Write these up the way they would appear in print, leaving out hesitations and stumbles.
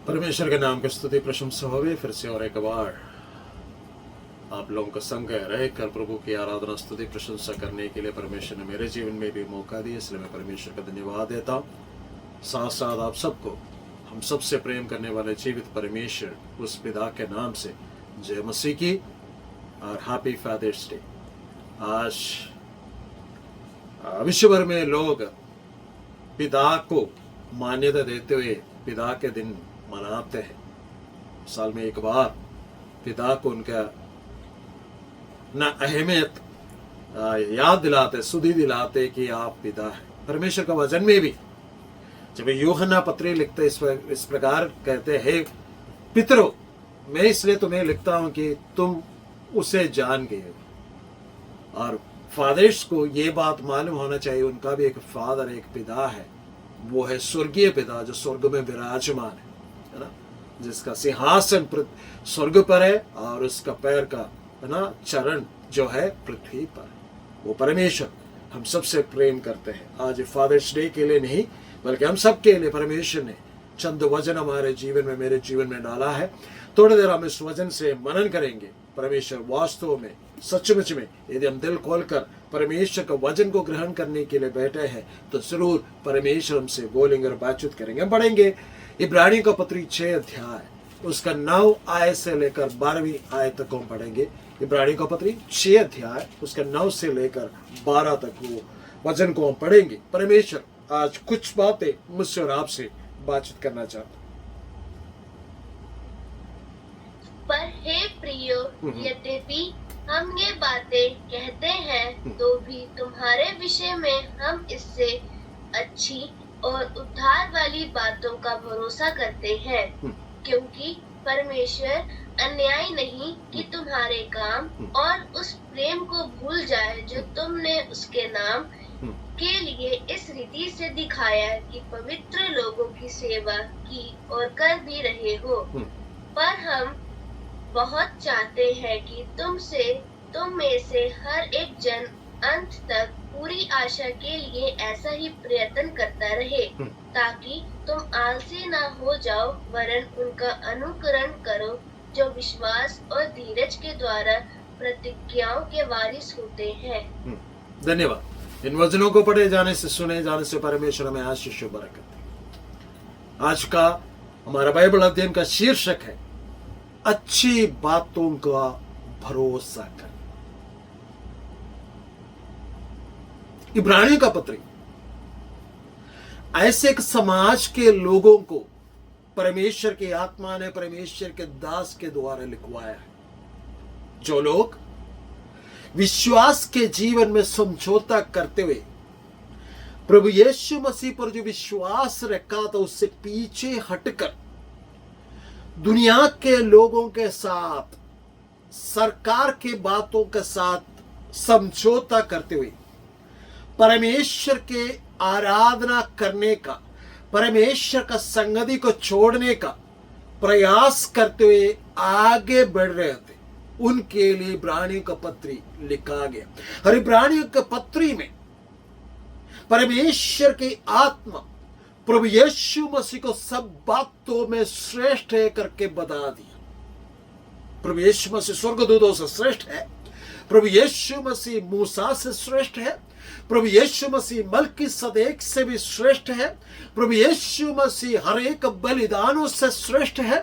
परमेश्वर के नाम की स्तुति प्रशंसा होवे। फिर से और एक बार आप लोगों का संग रहकर प्रभु की आराधना स्तुति प्रशंसा करने के लिए परमेश्वर ने मेरे जीवन में भी मौका दिया, इसलिए मैं परमेश्वर का धन्यवाद देता हूँ। साथ साथ आप सबको, हम सबसे प्रेम करने वाले जीवित परमेश्वर उस पिता के नाम से जय मसीह की और हैप्पी फादर्स डे। आज विश्व भर में लोग पिता को मान्यता देते हुए पिता के दिन मनाते हैं। साल में एक बार पिता को उनका न अहमियत याद दिलाते, सुधि दिलाते कि आप पिता हैं। परमेश्वर का वचन में भी जब यूहन्ना पत्री लिखते इस प्रकार कहते हैं, पितरों, मैं इसलिए तुम्हें लिखता हूं कि तुम उसे जान गए। और फादर्स को ये बात मालूम होना चाहिए, उनका भी एक फादर, एक पिता है। वो है स्वर्गीय पिता जो स्वर्ग में विराजमान है ना, जिसका सिंहासन स्वर्ग पर है और उसका पैर का है ना चरण जो है पृथ्वी पर। वो परमेश्वर हम सबसे प्रेम करते हैं। आज फादर्स डे के लिए नहीं बल्कि हम सब के लिए परमेश्वर ने चंद वचन हमारे जीवन में, मेरे जीवन में डाला है। थोड़ी देर हम इस वचन से मनन करेंगे। परमेश्वर वास्तव में सचमुच में यदि हम दिल खोलकर परमेश्वर का वचन को ग्रहण करने के लिए बैठे हैं तो जरूर परमेश्वर हमसे बोलेंगे और बातचीत करेंगे। हम पढ़ेंगे इब्रानियों का पत्री 6 अध्याय उसका 9 आयत से लेकर 12वीं आयत तक हम पढ़ेंगे। इब्रानियों का पत्री 6 अध्याय उसका 9 से लेकर 12 तक वो वचन को हम पढ़ेंगे। परमेश्वर आज कुछ बातें मुझसे और आपसे बातचीत करना चाहता। पर हे प्रियो, यद्यपि हम ये बातें कहते हैं तो भी तुम्हारे विषय में हम इससे अच्छी और उद्धार वाली बातों का भरोसा करते हैं, क्योंकि परमेश्वर अन्यायी नहीं कि तुम्हारे काम और उस प्रेम को भूल जाए जो तुमने उसके नाम के लिए इस रीति से दिखाया कि पवित्र लोगों की सेवा की और कर भी रहे हो। पर हम बहुत चाहते हैं कि तुम में से हर एक जन अंत तक पूरी आशा के लिए ऐसा ही प्रयत्न करता रहे, ताकि तुम आलसी ना हो जाओ, वरन उनका अनुकरण करो जो विश्वास और धीरज के द्वारा प्रतिज्ञाओं के वारिस होते हैं। धन्यवाद। इन वचनों को पढ़े जाने से, सुने जाने से परमेश्वर हमें आशीष और बरकत दे। आज का हमारा बाइबल अध्ययन का शीर्षक है अच्छी बातों का भरोसा कर। इब्रानियों का पत्री ऐसे एक समाज के लोगों को परमेश्वर की आत्मा ने परमेश्वर के दास के द्वारा लिखवाया है, जो लोग विश्वास के जीवन में समझौता करते हुए प्रभु यीशु मसीह पर जो विश्वास रखा था उससे पीछे हटकर दुनिया के लोगों के साथ, सरकार की बातों के साथ समझौता करते हुए परमेश्वर के आराधना करने का, परमेश्वर का संगति को छोड़ने का प्रयास करते हुए आगे बढ़ रहे थे, उनके लिए इब्रानियों का पत्री लिखा गया। और इब्रानियों के पत्री में परमेश्वर की आत्मा प्रभु यीशु मसीह को सब बातों में श्रेष्ठ है करके बता दिया। प्रभु यीशु मसीह स्वर्गदूतों से श्रेष्ठ है, प्रभु यीशु मसीह मूसा से श्रेष्ठ है, प्रभु यीशु मसीह मलकीसदेक से भी श्रेष्ठ है, प्रभु यीशु मसीह हर एक बलिदानों से श्रेष्ठ है,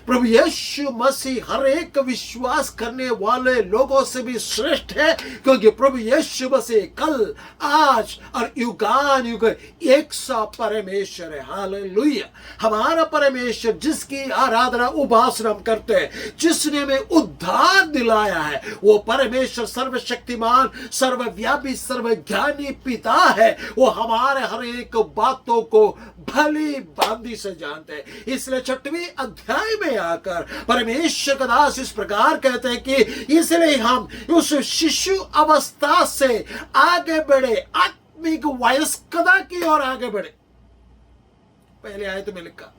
प्रभु यीशु मसीह हर एक विश्वास करने वाले लोगों से भी श्रेष्ठ है, क्योंकि प्रभु यीशु मसीह कल, आज और युगान युग एक सा परमेश्वर है। हालेलुया। हमारा परमेश्वर जिसकी आराधना उपासना हम करते हैं, जिसने हमें उद्धार दिलाया है, वो परमेश्वर सर्वशक्तिमान, सर्वव्यापी, सर्वज्ञानी पिता है। वो हमारे हर एक बातों को भली भांति से जानते हैं। इसलिए 6वें अध्याय में आकर परमेश्वर का दास इस प्रकार कहते हैं कि इसलिए हम उस शिशु अवस्था से आगे बढ़े, आत्मिक वयस्कता की ओर आगे बढ़े। पहले आयत में लिखा,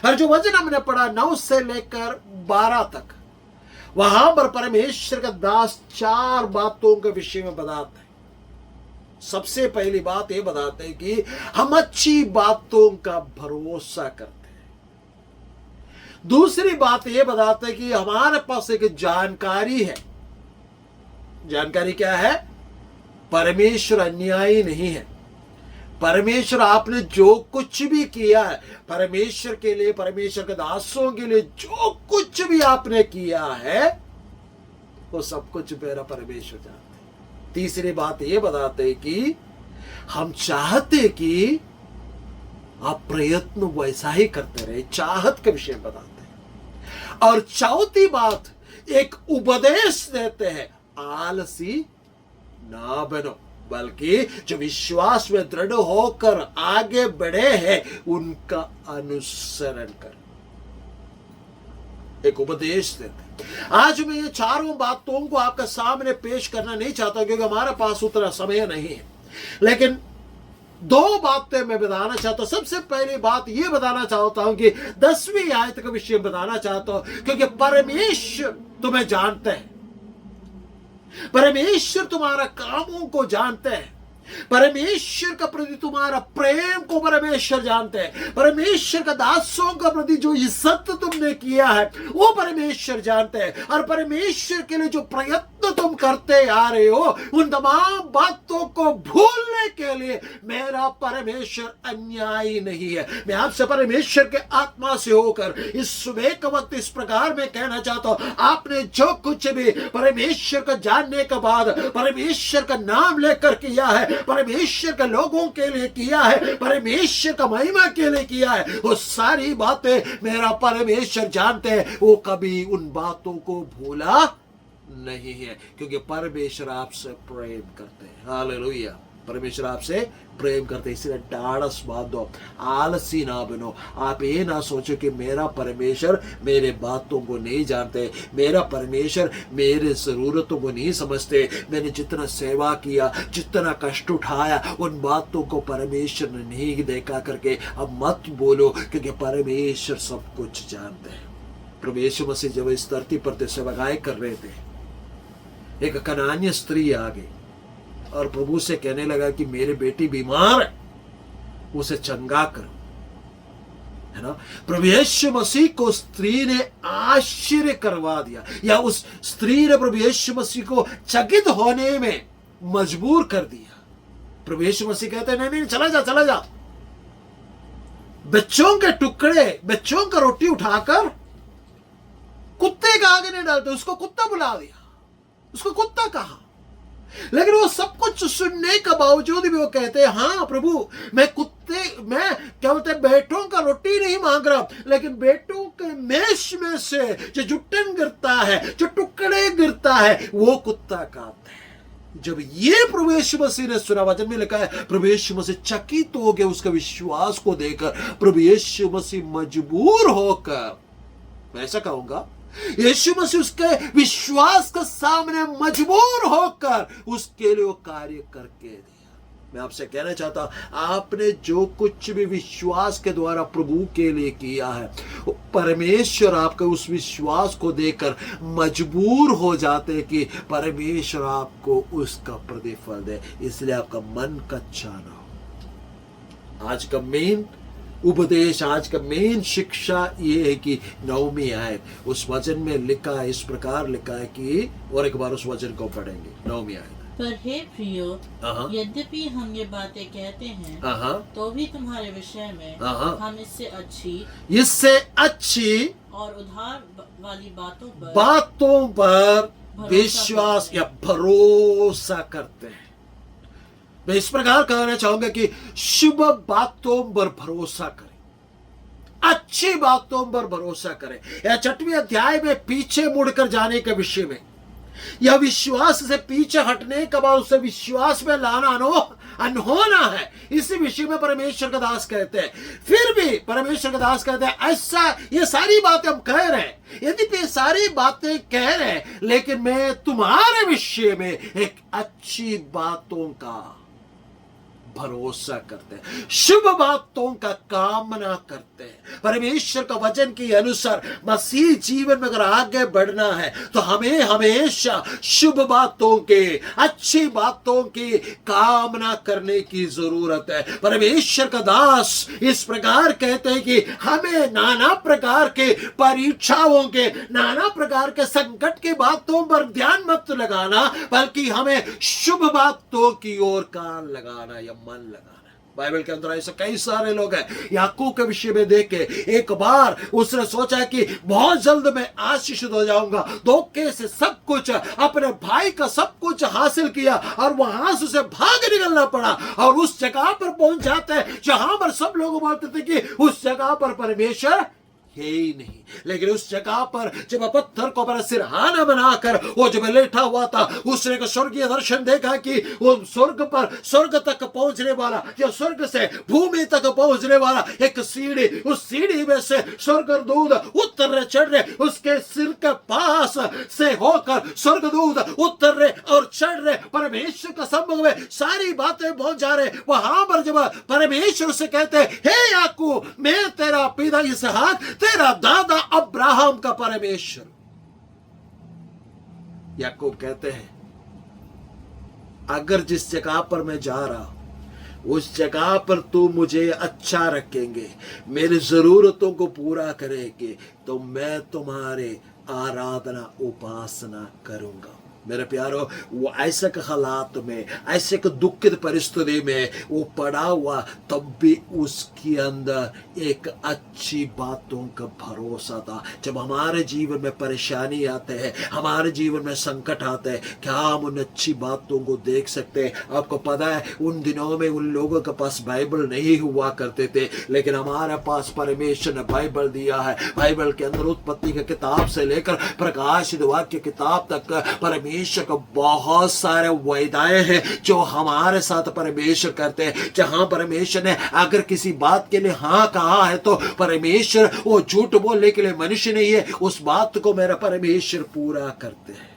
और जो वचन हमने पढ़ा 9 से लेकर 12 तक, वहां पर परमेश्वर का दास 4 बातों के विषय में बताते हैं। सबसे पहली बात ये बताते हैं कि हम अच्छी बातों का भरोसा करते हैं। दूसरी बात ये बताते हैं कि हमारे पास एक जानकारी है। जानकारी क्या है? परमेश्वर अन्यायी नहीं है। परमेश्वर आपने जो कुछ भी किया है, परमेश्वर के लिए, परमेश्वर के दासों के लिए जो कुछ भी आपने किया है, वो सब कुछ मेरा परमेश्वर जानते हैं। तीसरी बात ये बताते हैं कि हम चाहते कि आप प्रयत्न वैसा ही करते रहे, चाहत के विषय में बताते हैं। और चौथी बात, एक उपदेश देते हैं, आलसी ना बनो, बल्कि जो विश्वास में दृढ़ होकर आगे बढ़े हैं उनका अनुसरण कर। एक उपदेश देते। आज मैं ये चारों बातों को आपके सामने पेश करना नहीं चाहता क्योंकि हमारे पास उतना समय नहीं है, लेकिन दो बातें मैं बताना चाहता हूं। सबसे पहली बात ये बताना चाहता हूं कि 10वीं आयत का विषय बताना चाहता हूं, क्योंकि परमेश्वर तुम्हें जानते हैं, परमेश्वर तुम्हारा कामों को जानते हैं, परमेश्वर का प्रति तुम्हारा प्रेम को परमेश्वर जानते हैं, परमेश्वर का दासों का प्रति जो इज्जत तुमने किया है वो परमेश्वर जानते हैं, और परमेश्वर के लिए जो प्रयत्न तुम करते आ रहे हो उन तमाम बातों को भूलने के लिए मेरा परमेश्वर अन्यायी नहीं है। मैं आपसे परमेश्वर के आत्मा से होकर इस सुबह का वक्त इस प्रकार में कहना चाहता हूं, आपने जो कुछ भी परमेश्वर को जानने के बाद परमेश्वर का नाम लेकर किया है, परमेश्वर के लोगों के लिए किया है, परमेश्वर का महिमा के लिए किया है, वो सारी बातें मेरा परमेश्वर जानते हैं। वो कभी उन बातों को भूला नहीं है, क्योंकि परमेश्वर आपसे प्रेम करते हैं। हालेलुया, परमेश्वर आपसे प्रेम करते, इसलिए ढाढ़स बांधो, आलसी ना बनो। आप ये ना सोचो कि मेरा परमेश्वर मेरे बातों को नहीं जानते, मेरा परमेश्वर मेरे जरूरतों को नहीं समझते, मैंने जितना सेवा किया, जितना कष्ट उठाया, उन बातों को परमेश्वर ने नहीं देखा करके अब मत बोलो, क्योंकि परमेश्वर सब कुछ जानते हैं। प्रभु यीशु मसीह जब इस धरती पर सेवकाई कर रहे थे, एक कनान्य स्त्री आ गई और प्रभु से कहने लगा कि मेरे बेटी बीमार है, उसे चंगा करो, है ना। प्रभु यीशु मसीह को स्त्री ने आश्चर्य करवा दिया, या उस स्त्री ने प्रभु यीशु मसीह को चकित होने में मजबूर कर दिया। प्रभु यीशु मसीह कहते हैं, नहीं, चला जा, चला जा, बच्चों के टुकड़े, बच्चों का रोटी उठाकर कुत्ते के आगे नहीं डालते। उसको कुत्ता बुला दिया, उसको कुत्ता कहा, लेकिन वो सब कुछ सुनने के बावजूद भी वो कहते हैं, हाँ प्रभु, मैं क्या बोलते हैं, बेटों का रोटी नहीं मांग रहा, लेकिन बेटों के मेष में से जो जुट्टन गिरता है, जो टुकड़े गिरता है, वो कुत्ता खाता है। जब ये प्रभु यीशु मसीह ने सुना, वचन में लिखा है प्रभु यीशु मसीह चकित हो गए उसके विश्वास को देखकर। प्रभु यीशु मसीह मजबूर होकर, मैं ऐसा कहूंगा, यीशु मसीह उसके विश्वास के सामने मजबूर होकर उसके लिए वो कार्य करके दिया। मैं आपसे कहना चाहता हूं, आपने जो कुछ भी विश्वास के द्वारा प्रभु के लिए किया है, परमेश्वर आपके उस विश्वास को देखकर मजबूर हो जाते हैं कि परमेश्वर आपको उसका प्रतिफल दे। इसलिए आपका मन कच्चा ना हो। आज का मेन उपदेश, आज का मेन शिक्षा ये है कि 9वीं आयत, उस वचन में लिखा है, इस प्रकार लिखा है कि, और एक बार उस वचन को पढ़ेंगे, 9वीं आयत। पर हे प्रियो, यद्यपि हम ये बातें कहते हैं, तो भी तुम्हारे विषय में हम इससे अच्छी और उधार वाली बातों पर विश्वास या भरोसा करते हैं। मैं इस प्रकार कहना चाहूंगा कि शुभ बातों पर भरोसा करें, अच्छी बातों पर भरोसा करें। या 6वें अध्याय में पीछे मुड़कर जाने के विषय में, या विश्वास से पीछे हटने के बाद उसे विश्वास में लाना अनहोना है, इसी विषय में परमेश्वर का दास कहते हैं। फिर भी परमेश्वर का दास कहते हैं, ऐसा ये सारी बातें हम कह रहे हैं, यदि ये सारी बातें कह रहे हैं, लेकिन मैं तुम्हारे विषय में एक अच्छी बातों का भरोसा करते हैं, शुभ बातों का कामना करते हैं। परमेश्वर का वचन के अनुसार मसीह जीवन में अगर आगे बढ़ना है तो हमें हमेशा शुभ बातों के, अच्छी बातों की कामना करने की जरूरत है। परमेश्वर का दास इस प्रकार कहते हैं कि हमें नाना प्रकार के परीक्षाओं के, नाना प्रकार के संकट की बातों पर ध्यान मत लगाना, बल्कि हमें शुभ बातों की ओर कान लगाना या मन लगाना। बाइबल के अंदर ऐसे कई सारे लोग हैं। याकूब के विषय में देख के एक बार उसने सोचा कि बहुत जल्द मैं आशीषित हो जाऊंगा, धोखे से सब कुछ, अपने भाई का सब कुछ हासिल किया और वहां से उसे भाग निकलना पड़ा और उस जगह पर पहुंच जाते हैं जहां पर सब लोग बोलते थे कि उस जगह पर परमेश्वर है ही नहीं। लेकिन उस जगह पर जब पत्थर को अपना सिरहाना बनाकर वो जब लेटा हुआ था, उसने एक स्वर्गीय दर्शन देखा कि वो स्वर्ग तक पहुंचने वाला या स्वर्ग से भूमि तक पहुंचने वाला एक सीढ़ी, उस सीढ़ी में से स्वर्गदूत उतर रहे, चढ़ रहे, उसके सिर के पास से होकर स्वर्गदूत उतर रहे और चढ़ रहे, परमेश्वर के सम्मुख में सारी बातें पहुंच जा रहे। वहां पर जब परमेश्वर से कहते हे याकूब, मैं तेरा पिता इसहाक, तेरा दादा अब्राहम का परमेश्वर। याकूब कहते हैं अगर जिस जगह पर मैं जा रहा हूं उस जगह पर तू मुझे अच्छा रखेंगे, मेरी जरूरतों को पूरा करेंगे, तो मैं तुम्हारे आराधना उपासना करूंगा। मेरे प्यारो, वो ऐसे के हालात में, ऐसे के दुखित परिस्थिति में वो पड़ा हुआ, तब भी उसके अंदर एक अच्छी बातों का भरोसा था। जब हमारे जीवन में परेशानी आते हैं, हमारे जीवन में संकट आते हैं, क्या हम उन अच्छी बातों को देख सकते हैं? आपको पता है उन दिनों में उन लोगों के पास बाइबल नहीं हुआ करते थे, लेकिन हमारे पास परमेश्वर ने बाइबल दिया है। बाइबल के अंदर उत्पत्ति की किताब से लेकर प्रकाशित वाक्य किताब तक परमेश्वर का बहुत सारे वायदाएं हैं जो हमारे साथ परमेश्वर करते हैं। जहां परमेश्वर ने अगर किसी बात के लिए हाँ कहा है तो परमेश्वर वो झूठ बोलने के लिए मनुष्य नहीं है, उस बात को मेरा परमेश्वर पूरा करते हैं।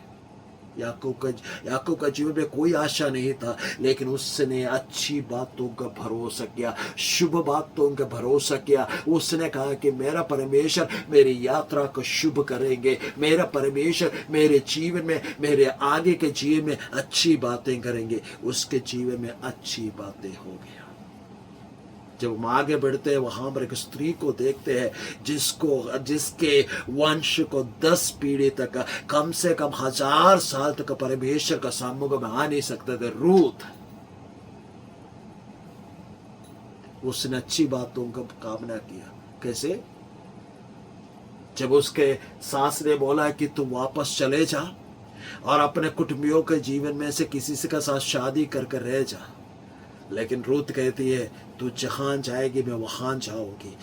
याकूब का जीवन में कोई आशा नहीं था, लेकिन उसने अच्छी बातों का भरोसा किया, शुभ बातों का भरोसा किया। उसने कहा कि मेरा परमेश्वर मेरी यात्रा को शुभ करेंगे, मेरा परमेश्वर मेरे जीवन में, मेरे आगे के जीवन में अच्छी बातें करेंगे। उसके जीवन में अच्छी बातें हो गया। जब हम आगे बढ़ते हैं वहां पर एक स्त्री को देखते हैं जिसके वंश को 10 पीढ़ी तक, कम से कम 1000 साल तक परमेश्वर का सम्मुख में आ नहीं सकते थे, रूत। उसने अच्छी बातों का कामना किया। कैसे? जब उसके सास ने बोला कि तू वापस चले जा और अपने कुटुंबियों के जीवन में से किसी से का साथ शादी करके रह जा, लेकिन रूत कहती है तू जहां जाएगी मैं वहां जाऊंगी।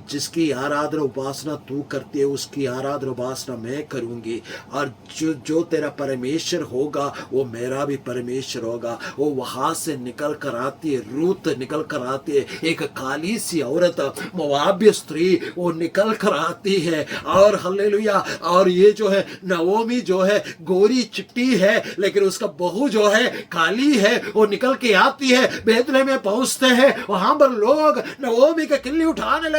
जिसकी आराधना उपासना तू करती है उसकी आराधना उपासना मैं करूंगी, और जो तेरा परमेश्वर होगा वो मेरा भी परमेश्वर होगा। वो वहां से निकल कर आती है, रूत निकल कर आती है, एक काली सी औरत, मोआब्य स्त्री, वो निकल कर आती है। और हालेलुया, और ये जो है नवोमी जो है गोरी चिट्टी है, लेकिन उसका बहू जो है काली है, वो निकल के आती है। बेथलेहम में पहुंचते हैं, वहां पर लोग नवोमी का किल्ली उड़ाने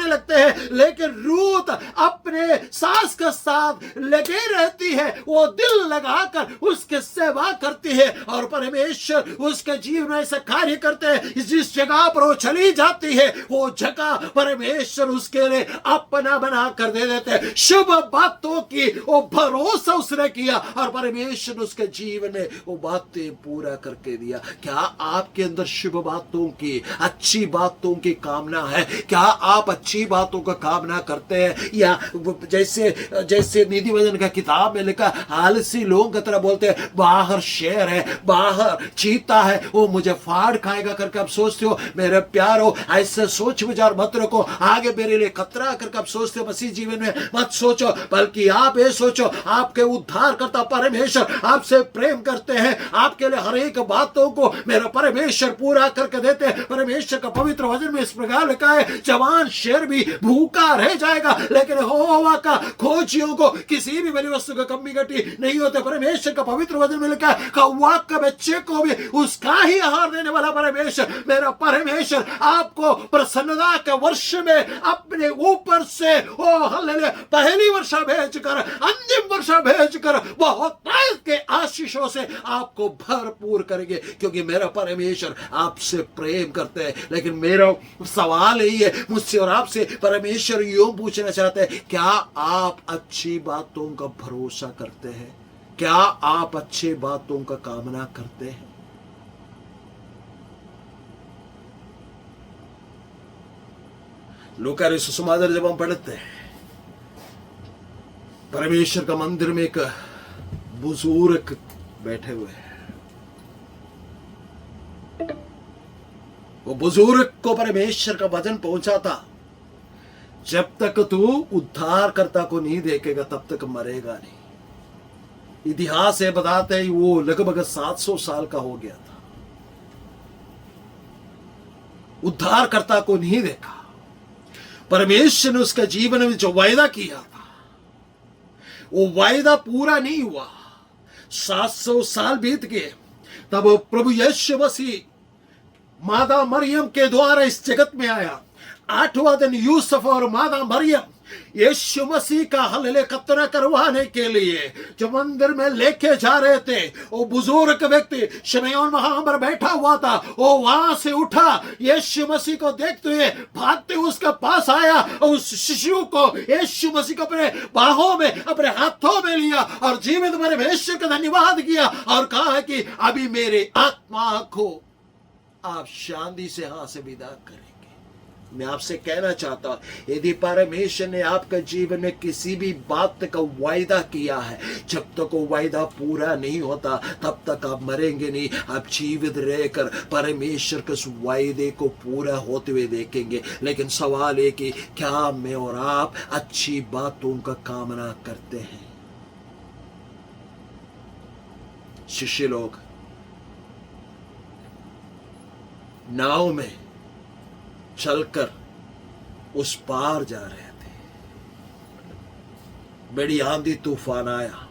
लगते हैं, लेकिन रूत अपने सास के साथ लगे रहती है। वो दिल लगाकर उसके सेवा करती है और परमेश्वर उसके जीवन में ऐसा कार्य करते हैं। जिस जगह पर वो चली जाती है वो जगह परमेश्वर उसके लिए अपना बना कर दे देते हैं। शुभ बातों की वो भरोसा उसने किया और परमेश्वर उसके जीवन में वो बातें पूरा करके दिया। क्या आपके अंदर शुभ बातों की, अच्छी बातों की कामना है? क्या आप अच्छी बातों का कामना करते हैं, या जैसे नीति वचन का किताब में लिखा आलसी लोगों की तरह बोलते हैं बाहर शेर है, बाहर चीता है, वो मुझे फाड़ खाएगा करके आप सोचते हो? मेरे प्यारो, ऐसे सोच विचार मत रखो, आगे मेरे लिए खतरा करके आप सोचते हो मसीह जीवन में मत सोचो, बल्कि आप ये सोचो आपके उद्धार करता परमेश्वर आपसे प्रेम करते हैं, आपके लिए हर एक बातों को मेरा परमेश्वर पूरा करके देते हैं। परमेश्वर का पवित्र वचन में इस प्रकार लिखा है, जवान शेर भी भूखा रह जाएगा, लेकिन यहोवा का खोजियों को किसी भी बड़ी वस्तु का कमी घटी नहीं होते। परमेश्वर का पवित्र वचन में लिखा है, कौवा के बच्चे को भी उसका ही आहार देने वाला परमेश्वर, मेरा परमेश्वर आपको प्रसन्नता के वर्ष में अपने ऊपर से हालेलुया पहली वर्षा भेजकर, अंतिम वर्षा भेजकर बहुत के आशीषों से आपको भरपूर करेंगे, क्योंकि मेरा परमेश्वर आपसे प्रेम करते हैं। लेकिन मेरा सवाल यही है मुझसे और आपसे, परमेश्वर यूं पूछना चाहते हैं, क्या आप अच्छी बातों का भरोसा करते हैं? क्या आप अच्छी बातों का कामना करते हैं? लूका रचित सुसमाचार जब हम पढ़ते हैं, परमेश्वर का मंदिर में एक बुजुर्ग बैठे हुए हैं। वो बुजुर्ग को परमेश्वर का वचन पहुंचा था, जब तक तू उद्धारकर्ता को नहीं देखेगा तब तक मरेगा नहीं। इतिहास है बताते हैं वो लगभग 700 साल का हो गया था, उद्धारकर्ता को नहीं देखा। परमेश्वर ने उसका जीवन में जो वायदा किया था वो वायदा पूरा नहीं हुआ। 700 साल बीत गए, तब प्रभु यीशु मसीह मादा मरियम के द्वारा इस जगत में आया। 8वां दिन यूसुफ और मादा मरियम यीशु मसीह का हल्ले खतना करवाने के लिए जो मंदिर में लेके जा रहे थे, वो बुजुर्ग व्यक्ति शिमयोन वहां पर बैठा हुआ था। वो वहां से उठा, यीशु मसीह को देखते हुए भागते उसके पास आया और उस शिशु को यीशु मसीह को अपने बाहों में, अपने हाथों में लिया और जीवित परमेश्वर का धन्यवाद किया और कहा कि अभी मेरे आत्मा को आप शांति से यहां से विदा करेंगे। मैं आपसे कहना चाहता हूं, यदि परमेश्वर ने आपके जीवन में किसी भी बात का वायदा किया है, जब तक वो वायदा पूरा नहीं होता तब तक आप मरेंगे नहीं। आप जीवित रहकर परमेश्वर के उस वायदे को पूरा होते हुए देखेंगे। लेकिन सवाल है कि क्या मैं और आप अच्छी बातों का कामना करते हैं? शिष्य लोग नाव में चलकर उस पार जा रहे थे। बड़ी आंधी तूफान आया।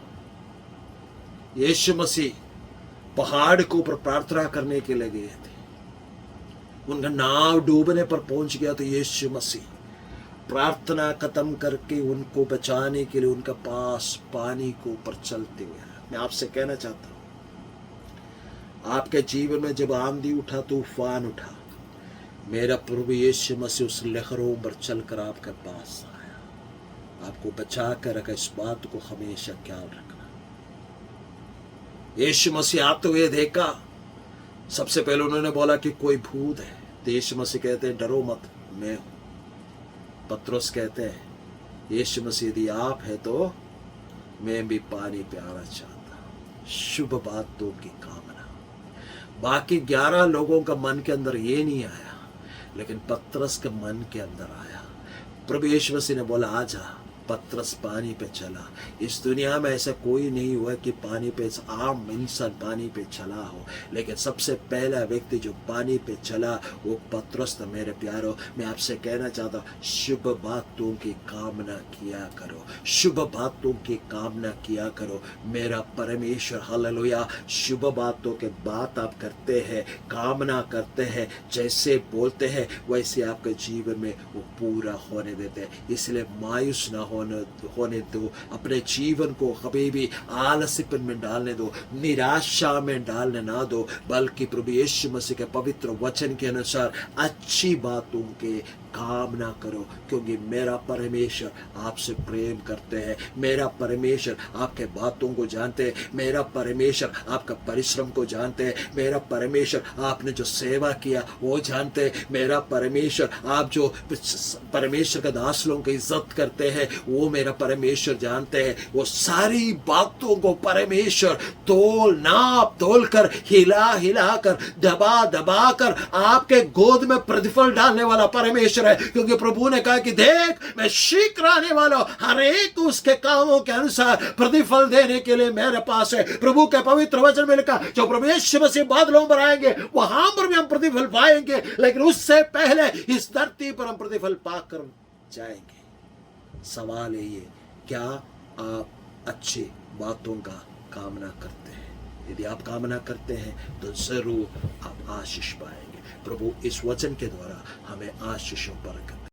यीशु मसीह पहाड़ के ऊपर प्रार्थना करने के लिए गए थे। उनका नाव डूबने पर पहुंच गया तो यीशु मसीह प्रार्थना खत्म करके उनको बचाने के लिए उनके पास पानी के ऊपर चलते हुए। मैं आपसे कहना चाहता हूं, आपके जीवन में जब आंधी उठा, तूफान उठा, मेरा प्रभु यीशु मसीह उस लहरों पर चलकर आपके पास आया, आपको बचा कर रखा। इस बात को हमेशा ख्याल रखना। यीशु मसीह आते हुए देखा, सबसे पहले उन्होंने बोला कि कोई भूत है, तो यीशु मसीह कहते हैं डरो मत, मैं हूं। पतरस कहते हैं यीशु मसीह यदि आप है तो मैं भी पानी पे आना चाहता हूं। शुभ बातों की कामना। बाकी 11 लोगों का मन के अंदर ये नहीं आया, लेकिन पतरस के मन के अंदर आया। प्रभु यीशु मसीह ने बोला आजा। पतरस पानी पे चला। इस दुनिया में ऐसा कोई नहीं हुआ कि पानी पे आम इंसान पानी पे चला हो, लेकिन सबसे पहला व्यक्ति जो पानी पे चला वो पतरस था। मेरे प्यारो, मैं आपसे कहना चाहता हूँ, शुभ बातों की कामना किया करो, शुभ बातों की कामना किया करो। मेरा परमेश्वर हालेलुया शुभ बातों के बात आप करते हैं, कामना करते हैं, जैसे बोलते हैं वैसे आपके जीवन में वो पूरा होने देते हैं। इसलिए मायूस ना होने दो, अपने जीवन को कभी भी आलस्यपन में डालने दो, निराशा में डालने ना दो, बल्कि प्रभु यीशु मसीह के पवित्र वचन के अनुसार अच्छी बातों के कामना करो, क्योंकि मेरा परमेश्वर आपसे प्रेम करते हैं। मेरा परमेश्वर आपके बातों को जानते हैं। मेरा परमेश्वर आपका परिश्रम को जानते हैं। मेरा परमेश्वर आपने जो सेवा किया वो जानते हैं। मेरा परमेश्वर आप जो परमेश्वर का दास लोगों की इज्जत करते हैं वो मेरा परमेश्वर जानते हैं। वो सारी बातों को परमेश्वर तोल नाप तोल कर, हिला हिला कर, दबा दबा कर आपके गोद में प्रतिफल डालने वाला परमेश्वर परमेश्वर है, क्योंकि प्रभु ने कहा कि देख मैं शीघ्र आने वाला हूं, हर एक उसके कामों के अनुसार प्रतिफल देने के लिए मेरे पास है। प्रभु के पवित्र वचन में लिखा जो प्रभु यीशु मसीह बादलों पर आएंगे वहां पर भी हम प्रतिफल पाएंगे, लेकिन उससे पहले इस धरती पर हम प्रतिफल पाकर जाएंगे। सवाल है ये, क्या आप अच्छी बातों का कामना करते हैं? यदि आप कामना करते हैं तो जरूर आप आशीष पाएंगे। प्रभु इस वचन के द्वारा हमें आशीषों बरकत